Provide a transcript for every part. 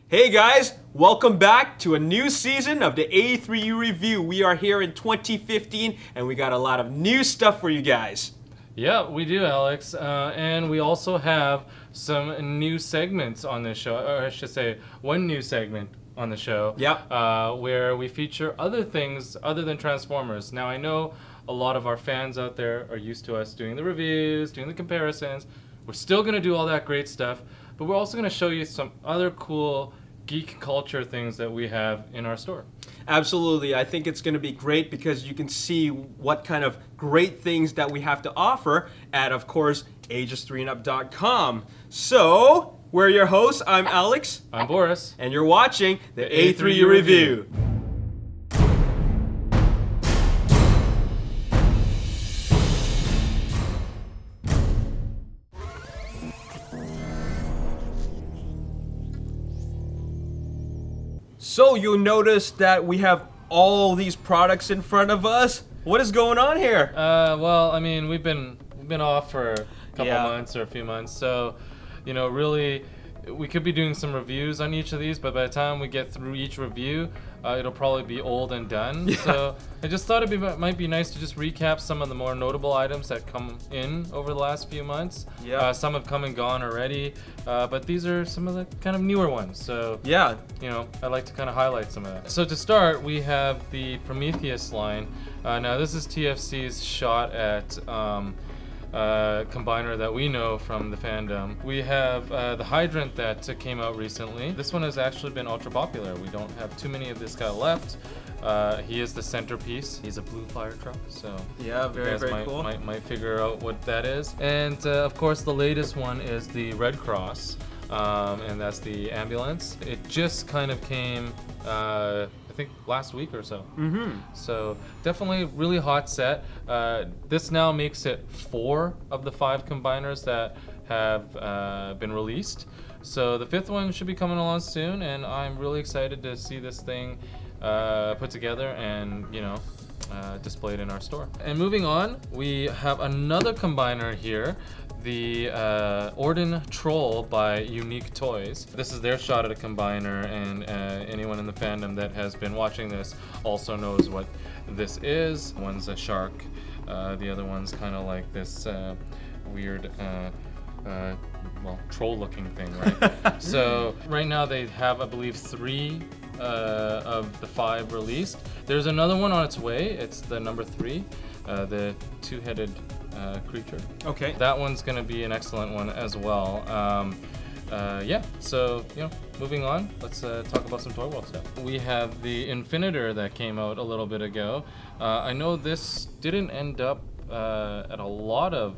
Hey guys, welcome back to a new season of the A3U Review. We are here in 2015 and we got a lot of new stuff for you guys. Yeah, we do, Alex. And we also have some new segments on this show, or I should say, one new segment on the show. Yeah. Where we feature other things other than Transformers. Now, I know a lot of our fans out there are used to us doing the reviews, doing the comparisons. We're still going to do all that great stuff, but we're also going to show you some other cool geek culture things that we have in our store. Absolutely. I think it's going to be great because you can see what kind of great things that we have to offer at, of course, ages3andup.com. So, we're your hosts. I'm Alex. I'm Boris. And you're watching the A3U Review. So you'll notice that we have all these products in front of us. What is going on here? Well, I mean, we've been off for a couple Yeah. months or a few months, so really, we could be doing some reviews on each of these, but by the time we get through each review, it'll probably be old and done. Yeah. So I just thought might be nice to just recap some of the more notable items that come in over the last few months. Yeah. Some have come and gone already, but these are some of the kind of newer ones. So Yeah. I'd like to kind of highlight some of that. So to start, we have the Prometheus line. Now this is TFC's shot at combiner that we know from the fandom. We have the hydrant that came out recently. This one has actually been ultra popular. We don't have too many of this guy left. He is the centerpiece. He's a blue fire truck, so Yeah, very, you guys very cool. might figure out what that is. And of course, the latest one is the Red Cross, and that's the ambulance. It just kind of came, I think, last week or so. Mm-hmm. So definitely really hot set. This now makes it 4 of the 5 combiners that have been released. So the 5th one should be coming along soon, and I'm really excited to see this thing put together and displayed in our store. And moving on, we have another combiner here, the Orden Troll by Unique Toys. This is their shot at a combiner, and anyone in the fandom that has been watching this also knows what this is. One's a shark, the other one's kind of like this weird troll-looking thing, right? So right now they have, I believe, 3 of the 5 released. There's another one on its way. It's the number 3, the 2-headed creature. Okay. That one's going to be an excellent one as well. So moving on, let's talk about some Toy World stuff. We have the Infinitor that came out a little bit ago. I know this didn't end up at a lot of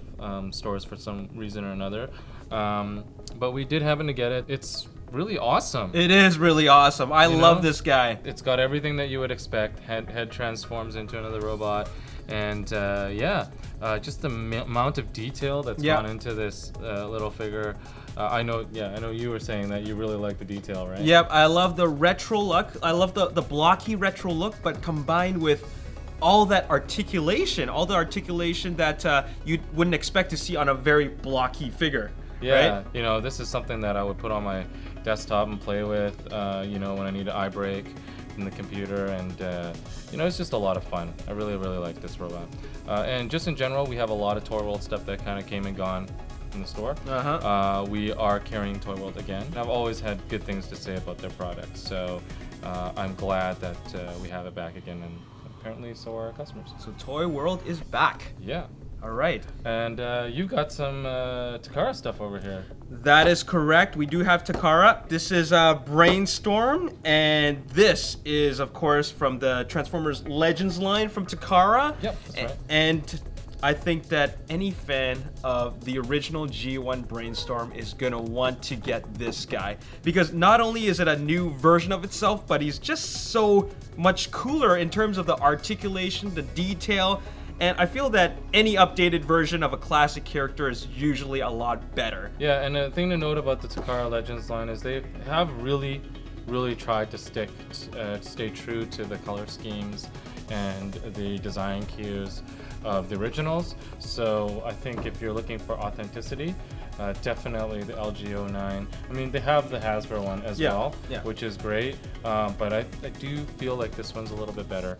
stores for some reason or another, but we did happen to get it. It's really awesome. It is really awesome. I love this guy. It's got everything that you would expect. Head transforms into another robot, and just the amount of detail that's gone into this little figure. I know you were saying that you really like the detail, right? Yep, I love the retro look. I love the blocky retro look, but combined with all the articulation that you wouldn't expect to see on a very blocky figure. Yeah, right? This is something that I would put on my desktop and play with, when I need an eye break in the computer, and it's just a lot of fun. I really, really like this robot. And just in general, we have a lot of Toy World stuff that kind of came and gone in the store. We are carrying Toy World again. I've always had good things to say about their products, so I'm glad that we have it back again, and apparently so are our customers. So Toy World is back. Yeah. All right. And you've got some Takara stuff over here. That is correct. We do have Takara. This is Brainstorm, and this is, of course, from the Transformers Legends line from Takara. Yep, that's right. And I think that any fan of the original G1 Brainstorm is going to want to get this guy, because not only is it a new version of itself, but he's just so much cooler in terms of the articulation, the detail. And I feel that any updated version of a classic character is usually a lot better. Yeah, and the thing to note about the Takara Legends line is they have really tried to stay true to the color schemes and the design cues of the originals. So I think if you're looking for authenticity, definitely the LG09. I mean, they have the Hasbro one as well, which is great. But I do feel like this one's a little bit better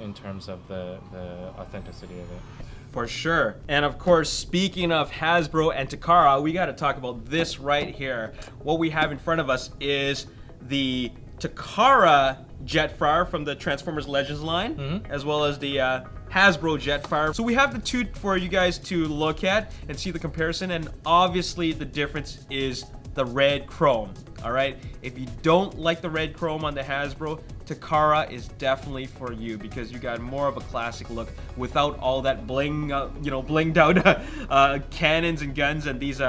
in terms of the authenticity of it. For sure. And of course, speaking of Hasbro and Takara, we got to talk about this right here. What we have in front of us is the Takara Jetfire from the Transformers Legends line, as well as the Hasbro Jetfire. So we have the two for you guys to look at and see the comparison, and obviously the difference is the red chrome. All right, if you don't like the red chrome on the Hasbro, Takara is definitely for you because you got more of a classic look without all that bling, blinged out cannons and guns and these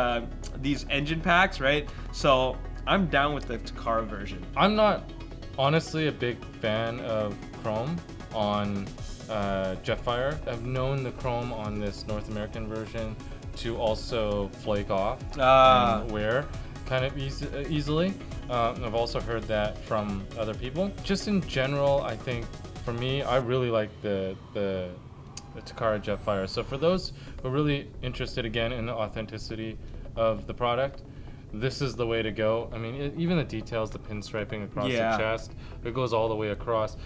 engine packs, right? So I'm down with the Takara version. I'm not honestly a big fan of chrome on Jetfire. I've known the chrome on this North American version to also flake off and wear kind of easily. I've also heard that from other people. Just in general, I think for me, I really like the Takara Jetfire. So for those who are really interested again in the authenticity of the product, this is the way to go. I mean, even the details, the pinstriping across the chest, it goes all the way across.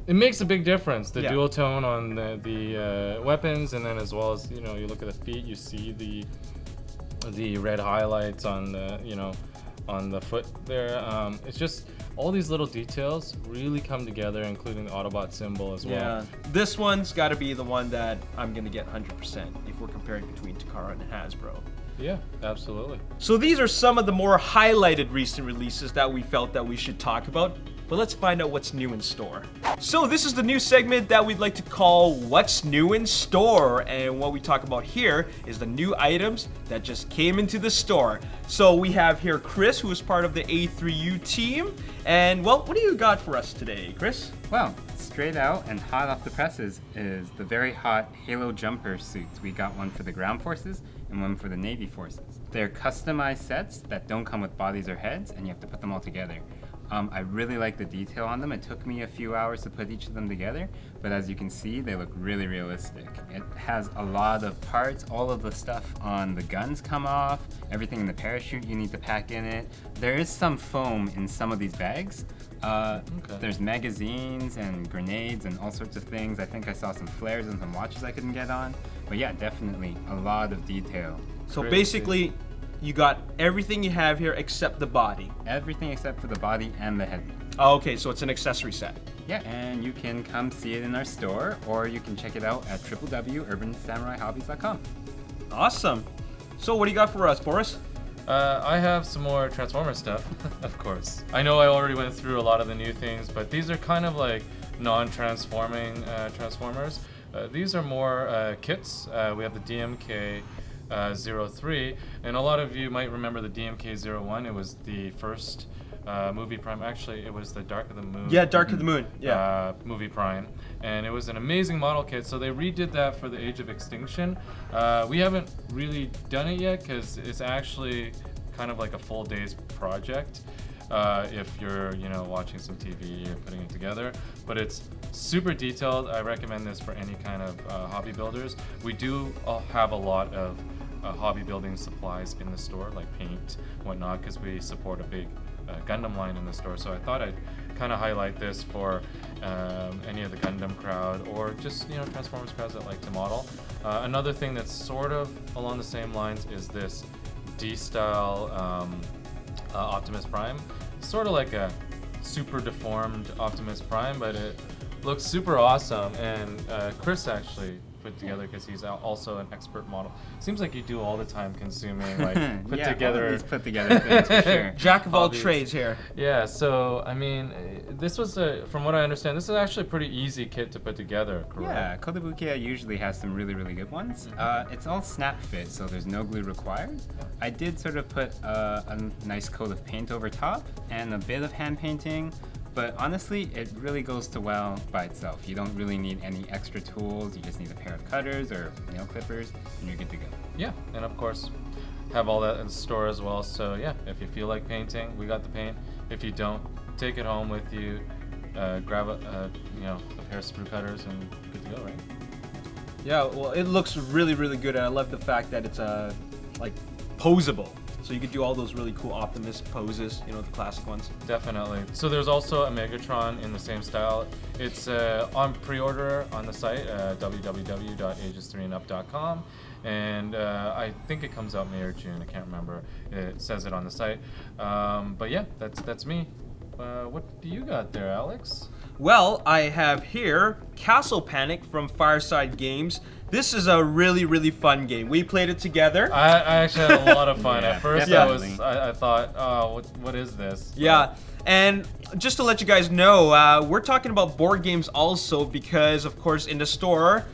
It makes a big difference. The dual tone on the weapons, and then as well as you look at the feet, you see the red highlights on the foot there. It's just all these little details really come together, including the Autobot symbol as well. Yeah, this one's got to be the one that I'm gonna get 100% if we're comparing between Takara and Hasbro. Yeah, absolutely. So these are some of the more highlighted recent releases that we felt that we should talk about. But let's find out what's new in store. So this is the new segment that we'd like to call What's New in Store. And what we talk about here is the new items that just came into the store. So we have here Chris, who is part of the A3U team. And well, what do you got for us today, Chris? Well, straight out and hot off the presses is the very hot Halo jumper suits. We got one for the ground forces and one for the Navy forces. They're customized sets that don't come with bodies or heads, and you have to put them all together. I really like the detail on them. It took me a few hours to put each of them together, but as you can see, they look really realistic. It has a lot of parts. All of the stuff on the guns come off. Everything in the parachute you need to pack in it. There is some foam in some of these bags. There's magazines and grenades and all sorts of things. I think I saw some flares and some watches I couldn't get on. But yeah, definitely a lot of detail. So basically, you got everything you have here except the body. Everything except for the body and the head. Oh, okay, so it's an accessory set. Yeah, and you can come see it in our store, or you can check it out at www.urbansamuraihobbies.com. Awesome. So what do you got for us, Boris? I have some more Transformer stuff, of course. I know I already went through a lot of the new things, but these are kind of like non-transforming Transformers. These are more kits. We have the DMK 03, and a lot of you might remember the DMK 01. It was the first movie prime. Actually, it was the Dark of the Moon. Yeah, Dark of the Moon. Yeah. Movie prime, and it was an amazing model kit. So they redid that for the Age of Extinction. We haven't really done it yet because it's actually kind of like a full day's project. If you're watching some TV or putting it together, but it's super detailed. I recommend this for any kind of hobby builders. We do have a lot of hobby building supplies in the store, like paint, whatnot, because we support a big Gundam line in the store. So I thought I'd kind of highlight this for any of the Gundam crowd, or just Transformers crowds that like to model. Another thing that's sort of along the same lines is this D-style Optimus Prime. Sort of like a super deformed Optimus Prime, but it looks super awesome. And Chris actually put together, because he's also an expert model. Seems like you do all the time consuming, like put together. All of these put together things for sure. Jack of all trades here. Yeah, so I mean, this was from what I understand, this is actually a pretty easy kit to put together, correct? Yeah, Kotobukiya usually has some really, really good ones. It's all snap fit, so there's no glue required. I did sort of put a nice coat of paint over top and a bit of hand painting. But honestly, it really goes to well by itself. You don't really need any extra tools. You just need a pair of cutters or nail clippers, and you're good to go. Yeah, and of course, have all that in the store as well. So yeah, if you feel like painting, we got the paint. If you don't, take it home with you. Grab a pair of sprue cutters, and good to go, right? Yeah, well, it looks really, really good, and I love the fact that it's like posable. So you could do all those really cool Optimus poses, you know, the classic ones. Definitely. So there's also a Megatron in the same style. It's on pre-order on the site, www.ages3andup.com. And I think it comes out May or June. I can't remember. It says it on the site. But yeah, that's me. What do you got there, Alex? Well, I have here Castle Panic from Fireside Games. This is a really, really fun game. We played it together. I actually had a lot of fun. Yeah, At first, definitely. I thought, oh, what is this? Yeah, and just to let you guys know, we're talking about board games also because, of course, in the store,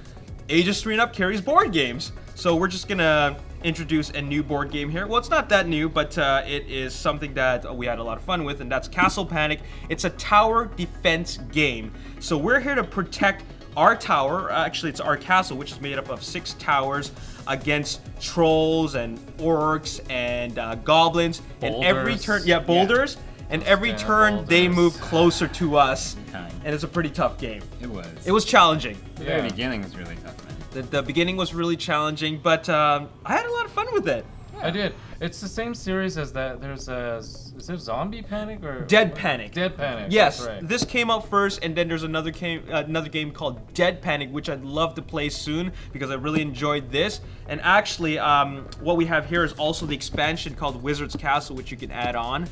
Ages 3 and Up carries board games. So we're just gonna introduce a new board game here. Well, it's not that new, but it is something that we had a lot of fun with, and that's Castle Panic. It's a tower defense game. So we're here to protect our tower, actually it's our castle, which is made up of 6 towers against trolls and orcs and goblins. And every Boulders. turn, boulders. And every turn they boulders. move closer to us. Kind. And it's a pretty tough game. It was. It was challenging. The very Yeah. beginning was really tough, man. The beginning was really challenging, but I had a lot of fun with it. I did. It's the same series as that. There's is there Zombie Panic or Dead Panic. Dead Panic. Yes, that's right. this came out first, and then there's another game called Dead Panic, which I'd love to play soon because I really enjoyed this. And actually, what we have here is also the expansion called Wizard's Castle, which you can add on,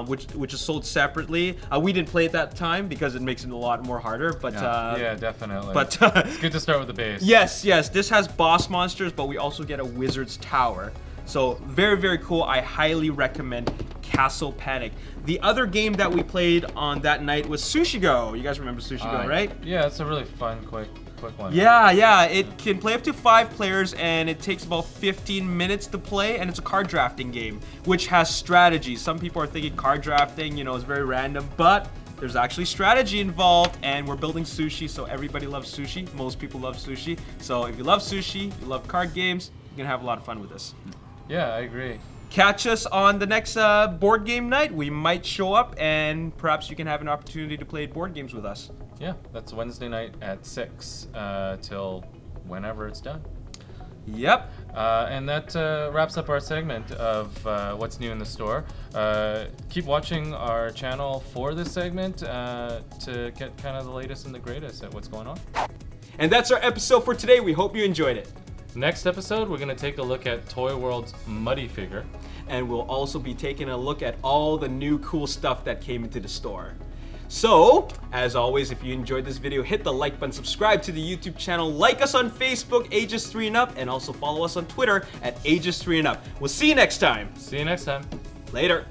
which is sold separately. We didn't play it that time because it makes it a lot more harder. But Yeah, definitely. but it's good to start with the base. yes, this has boss monsters, but we also get a Wizard's Tower. So very, very cool. I highly recommend Castle Panic. The other game that we played on that night was Sushi Go. You guys remember Sushi Go, right? Yeah, it's a really fun, quick one. Yeah. It can play up to 5 players, and it takes about 15 minutes to play, and it's a card drafting game, which has strategy. Some people are thinking card drafting, is very random, but there's actually strategy involved, and we're building sushi, so everybody loves sushi. Most people love sushi. So if you love sushi, you love card games, you're gonna have a lot of fun with this. Yeah, I agree. Catch us on the next board game night. We might show up, and perhaps you can have an opportunity to play board games with us. Yeah, that's Wednesday night at 6 till whenever it's done. Yep. And that wraps up our segment of what's new in the store. Keep watching our channel for this segment to get kind of the latest and the greatest at what's going on. And that's our episode for today. We hope you enjoyed it. Next episode, we're going to take a look at Toy World's Muddy figure. And we'll also be taking a look at all the new cool stuff that came into the store. So, as always, if you enjoyed this video, hit the like button, subscribe to the YouTube channel, like us on Facebook, Ages 3 and Up, and also follow us on Twitter at Ages 3 and Up. We'll see you next time. See you next time. Later.